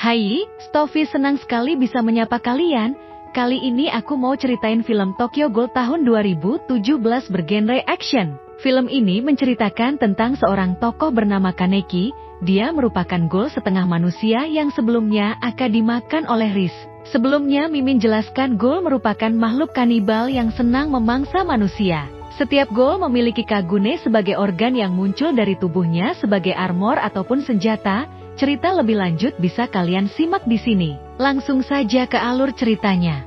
Hai, Stovi senang sekali bisa menyapa kalian. Kali ini aku mau ceritain film Tokyo Ghoul tahun 2017 bergenre action. Film ini menceritakan tentang seorang tokoh bernama Kaneki. Dia merupakan ghoul setengah manusia yang sebelumnya akan dimakan oleh Riz. Sebelumnya Mimin jelaskan ghoul merupakan makhluk kanibal yang senang memangsa manusia. Setiap ghoul memiliki kagune sebagai organ yang muncul dari tubuhnya sebagai armor ataupun senjata. Cerita lebih lanjut bisa kalian simak di sini. Langsung saja ke alur ceritanya.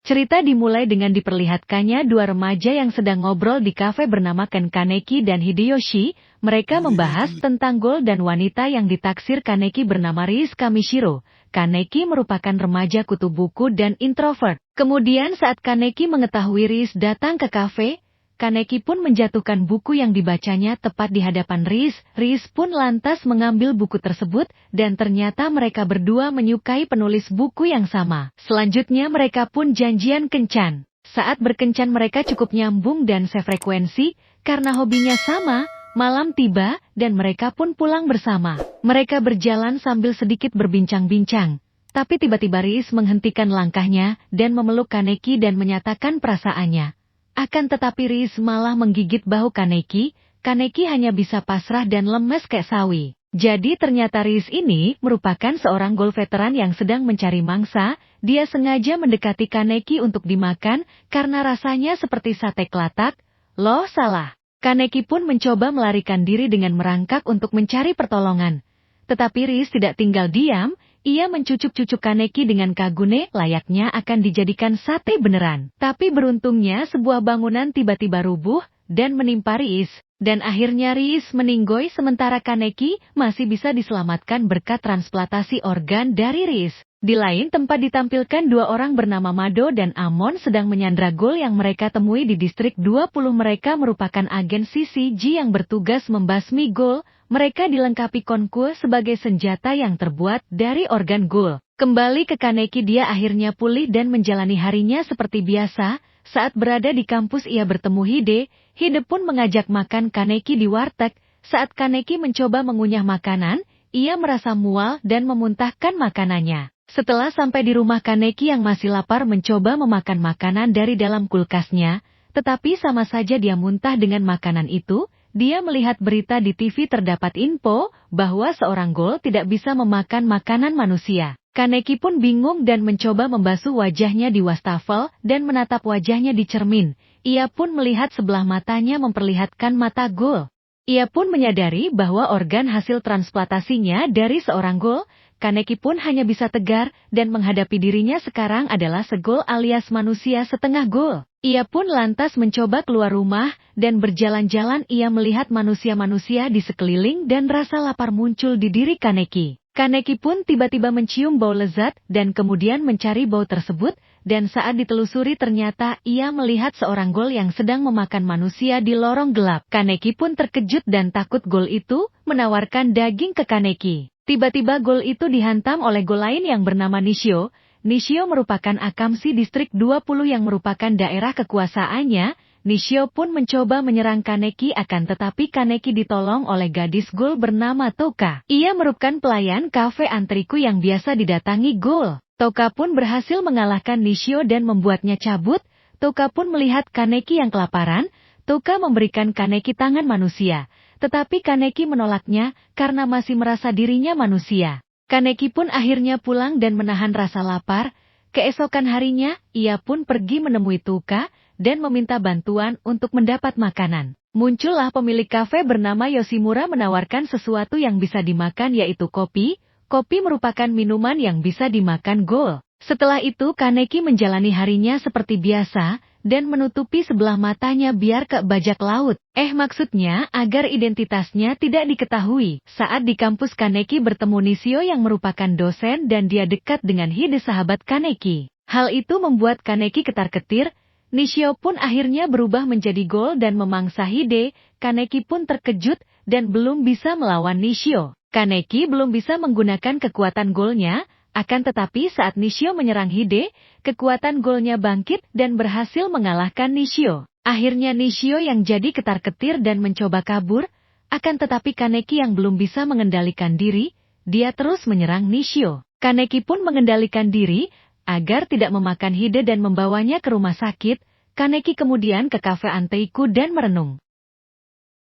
Cerita dimulai dengan diperlihatkannya dua remaja yang sedang ngobrol di kafe bernama Ken Kaneki dan Hideyoshi. Mereka membahas tentang ghoul dan wanita yang ditaksir Kaneki bernama Riz Kamishiro. Kaneki merupakan remaja kutu buku dan introvert. Kemudian saat Kaneki mengetahui Riz datang ke kafe, Kaneki pun menjatuhkan buku yang dibacanya tepat di hadapan Riz. Riz pun lantas mengambil buku tersebut, dan ternyata mereka berdua menyukai penulis buku yang sama. Selanjutnya mereka pun janjian kencan. Saat berkencan mereka cukup nyambung dan sefrekuensi, karena hobinya sama. Malam tiba, dan mereka pun pulang bersama. Mereka berjalan sambil sedikit berbincang-bincang. Tapi tiba-tiba Riz menghentikan langkahnya, dan memeluk Kaneki dan menyatakan perasaannya. Akan tetapi Riz malah menggigit bahu Kaneki. Kaneki hanya bisa pasrah dan lemes kayak sawi. Jadi ternyata Riz ini merupakan seorang ghoul veteran yang sedang mencari mangsa. Dia sengaja mendekati Kaneki untuk dimakan karena rasanya seperti sate kelatak. Loh salah. Kaneki pun mencoba melarikan diri dengan merangkak untuk mencari pertolongan. Tetapi Riz tidak tinggal diam. Ia mencucuk-cucuk Kaneki dengan kagune layaknya akan dijadikan sate beneran. Tapi beruntungnya sebuah bangunan tiba-tiba rubuh dan menimpa Riz. Dan akhirnya Riz meninggoy sementara Kaneki masih bisa diselamatkan berkat transplantasi organ dari Riz. Di lain tempat ditampilkan dua orang bernama Mado dan Amon sedang menyandra ghoul yang mereka temui di distrik 20. Mereka merupakan agen CCG yang bertugas membasmi ghoul. Mereka dilengkapi konku sebagai senjata yang terbuat dari organ ghoul. Kembali ke Kaneki, dia akhirnya pulih dan menjalani harinya seperti biasa. Saat berada di kampus ia bertemu Hide. Hide pun mengajak makan Kaneki di warteg. Saat Kaneki mencoba mengunyah makanan, ia merasa mual dan memuntahkan makanannya. Setelah sampai di rumah, Kaneki yang masih lapar mencoba memakan makanan dari dalam kulkasnya. Tetapi sama saja dia muntah dengan makanan itu. Dia melihat berita di TV, terdapat info bahwa seorang ghoul tidak bisa memakan makanan manusia. Kaneki pun bingung dan mencoba membasuh wajahnya di wastafel dan menatap wajahnya di cermin. Ia pun melihat sebelah matanya memperlihatkan mata ghoul. Ia pun menyadari bahwa organ hasil transplantasinya dari seorang ghoul. Kaneki pun hanya bisa tegar dan menghadapi dirinya sekarang adalah seghoul alias manusia setengah ghoul. Ia pun lantas mencoba keluar rumah dan berjalan-jalan. Ia melihat manusia-manusia di sekeliling dan rasa lapar muncul di diri Kaneki. Kaneki pun tiba-tiba mencium bau lezat dan kemudian mencari bau tersebut, dan saat ditelusuri ternyata ia melihat seorang ghoul yang sedang memakan manusia di lorong gelap. Kaneki pun terkejut dan takut ghoul itu menawarkan daging ke Kaneki. Tiba-tiba ghoul itu dihantam oleh ghoul lain yang bernama Nishio. Nishio merupakan akamsi distrik 20 yang merupakan daerah kekuasaannya. Nishio pun mencoba menyerang Kaneki, akan tetapi Kaneki ditolong oleh gadis ghoul bernama Toka. Ia merupakan pelayan kafe antriku yang biasa didatangi ghoul. Toka pun berhasil mengalahkan Nishio dan membuatnya cabut. Toka pun melihat Kaneki yang kelaparan. Toka memberikan Kaneki tangan manusia. Tetapi Kaneki menolaknya karena masih merasa dirinya manusia. Kaneki pun akhirnya pulang dan menahan rasa lapar. Keesokan harinya, ia pun pergi menemui Toka dan meminta bantuan untuk mendapat makanan. Muncullah pemilik kafe bernama Yoshimura menawarkan sesuatu yang bisa dimakan, yaitu kopi. Kopi merupakan minuman yang bisa dimakan ghoul. Setelah itu Kaneki menjalani harinya seperti biasa dan menutupi sebelah matanya biar ke bajak laut. Maksudnya agar identitasnya tidak diketahui. Saat di kampus Kaneki bertemu Nishio yang merupakan dosen dan dia dekat dengan Hide sahabat Kaneki. Hal itu membuat Kaneki ketar-ketir. Nishio pun akhirnya berubah menjadi ghoul dan memangsa Hide. Kaneki pun terkejut dan belum bisa melawan Nishio. Kaneki belum bisa menggunakan kekuatan ghoulnya. Akan tetapi saat Nishio menyerang Hide, kekuatan ghoulnya bangkit dan berhasil mengalahkan Nishio. Akhirnya Nishio yang jadi ketar-ketir dan mencoba kabur. Akan tetapi Kaneki yang belum bisa mengendalikan diri, dia terus menyerang Nishio. Kaneki pun mengendalikan diri, agar tidak memakan Hide dan membawanya ke rumah sakit. Kaneki kemudian ke kafe Anteiku dan merenung.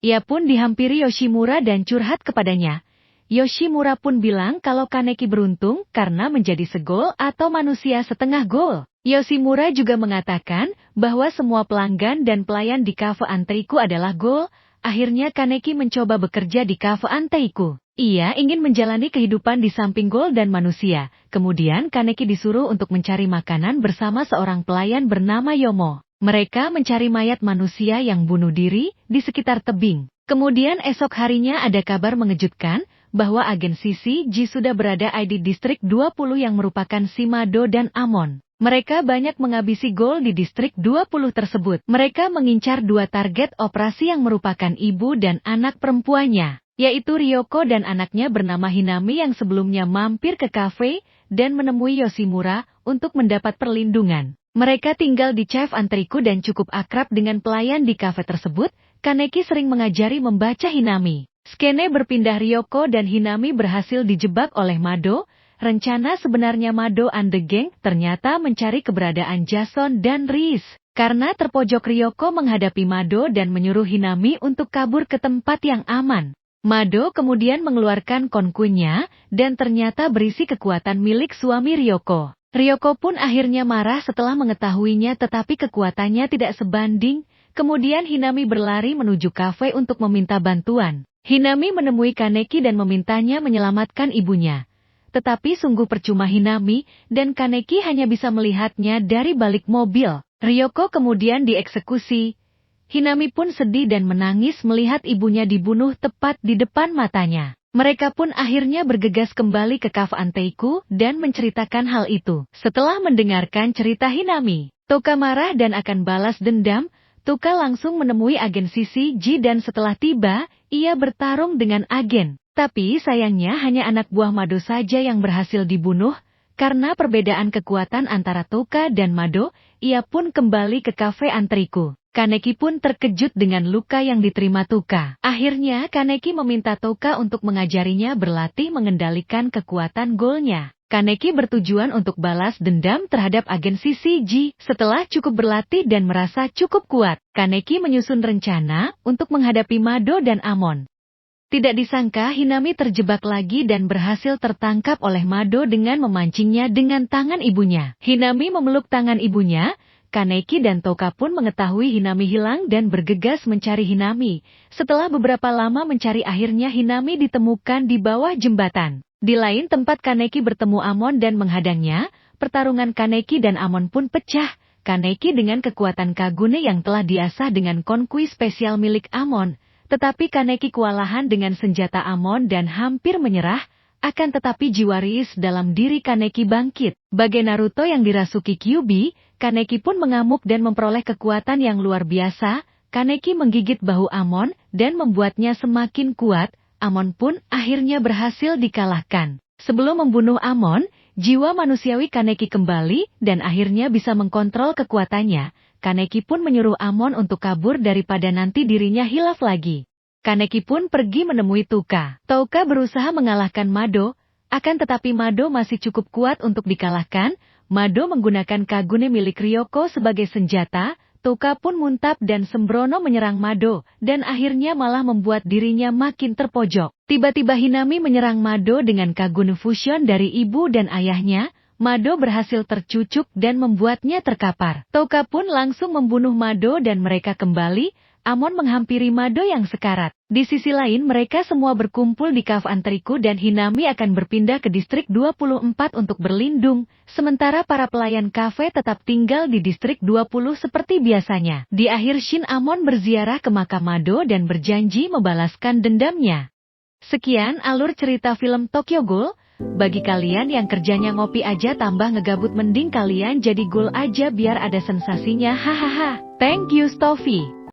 Ia pun dihampiri Yoshimura dan curhat kepadanya. Yoshimura pun bilang kalau Kaneki beruntung karena menjadi segol atau manusia setengah gol. Yoshimura juga mengatakan bahwa semua pelanggan dan pelayan di kafe Anteiku adalah gol. Akhirnya Kaneki mencoba bekerja di kafe Anteiku. Ia ingin menjalani kehidupan di samping gol dan manusia. Kemudian Kaneki disuruh untuk mencari makanan bersama seorang pelayan bernama Yomo. Mereka mencari mayat manusia yang bunuh diri di sekitar tebing. Kemudian esok harinya ada kabar mengejutkan bahwa agen CCG sudah berada di distrik 20 yang merupakan Shimado dan Amon. Mereka banyak menghabisi gol di distrik 20 tersebut. Mereka mengincar dua target operasi yang merupakan ibu dan anak perempuannya, yaitu Ryoko dan anaknya bernama Hinami yang sebelumnya mampir ke kafe dan menemui Yoshimura untuk mendapat perlindungan. Mereka tinggal di Chef Anteiku dan cukup akrab dengan pelayan di kafe tersebut. Kaneki sering mengajari membaca Hinami. Skene berpindah Ryoko dan Hinami berhasil dijebak oleh Mado. Rencana sebenarnya Mado and the Gang ternyata mencari keberadaan Jason dan Riz. Karena terpojok Ryoko menghadapi Mado dan menyuruh Hinami untuk kabur ke tempat yang aman. Mado kemudian mengeluarkan konkunya dan ternyata berisi kekuatan milik suami Ryoko. Ryoko pun akhirnya marah setelah mengetahuinya tetapi kekuatannya tidak sebanding. Kemudian Hinami berlari menuju kafe untuk meminta bantuan. Hinami menemui Kaneki dan memintanya menyelamatkan ibunya. Tetapi sungguh percuma Hinami, dan Kaneki hanya bisa melihatnya dari balik mobil. Ryoko kemudian dieksekusi. Hinami pun sedih dan menangis melihat ibunya dibunuh tepat di depan matanya. Mereka pun akhirnya bergegas kembali ke kafe Anteiku dan menceritakan hal itu. Setelah mendengarkan cerita Hinami, Toka marah dan akan balas dendam. Toka langsung menemui agen CCG dan setelah tiba, ia bertarung dengan agen. Tapi sayangnya hanya anak buah Mado saja yang berhasil dibunuh. Karena perbedaan kekuatan antara Toka dan Mado, ia pun kembali ke kafe Anteiku. Kaneki pun terkejut dengan luka yang diterima Toka. Akhirnya Kaneki meminta Toka untuk mengajarinya berlatih mengendalikan kekuatan golnya. Kaneki bertujuan untuk balas dendam terhadap agen CCG. Setelah cukup berlatih dan merasa cukup kuat, Kaneki menyusun rencana untuk menghadapi Mado dan Amon. Tidak disangka Hinami terjebak lagi dan berhasil tertangkap oleh Mado dengan memancingnya dengan tangan ibunya. Hinami memeluk tangan ibunya. Kaneki dan Toka pun mengetahui Hinami hilang dan bergegas mencari Hinami. Setelah beberapa lama mencari akhirnya Hinami ditemukan di bawah jembatan. Di lain tempat Kaneki bertemu Amon dan menghadangnya. Pertarungan Kaneki dan Amon pun pecah. Kaneki dengan kekuatan Kagune yang telah diasah dengan konkui spesial milik Amon. Tetapi Kaneki kewalahan dengan senjata Amon dan hampir menyerah. Akan tetapi jiwa Riz dalam diri Kaneki bangkit. Bagai Naruto yang dirasuki Kyuubi, Kaneki pun mengamuk dan memperoleh kekuatan yang luar biasa. Kaneki menggigit bahu Amon dan membuatnya semakin kuat. Amon pun akhirnya berhasil dikalahkan. Sebelum membunuh Amon, jiwa manusiawi Kaneki kembali dan akhirnya bisa mengkontrol kekuatannya. Kaneki pun menyuruh Amon untuk kabur daripada nanti dirinya hilaf lagi. Kaneki pun pergi menemui Toka. Toka berusaha mengalahkan Mado, akan tetapi Mado masih cukup kuat untuk dikalahkan. Mado menggunakan Kagune milik Ryoko sebagai senjata. Toka pun muntap dan sembrono menyerang Mado, dan akhirnya malah membuat dirinya makin terpojok. Tiba-tiba Hinami menyerang Mado dengan Kagune Fusion dari ibu dan ayahnya. Mado berhasil tercucuk dan membuatnya terkapar. Toka pun langsung membunuh Mado dan mereka kembali. Amon menghampiri Mado yang sekarat. Di sisi lain mereka semua berkumpul di kafe Anteiku dan Hinami akan berpindah ke distrik 24 untuk berlindung. Sementara para pelayan kafe tetap tinggal di distrik 20 seperti biasanya. Di akhir Shin Amon berziarah ke makam Mado dan berjanji membalaskan dendamnya. Sekian alur cerita film Tokyo Ghoul. Bagi kalian yang kerjanya ngopi aja tambah ngegabut mending kalian jadi ghoul aja biar ada sensasinya hahaha. Thank you Stoffy.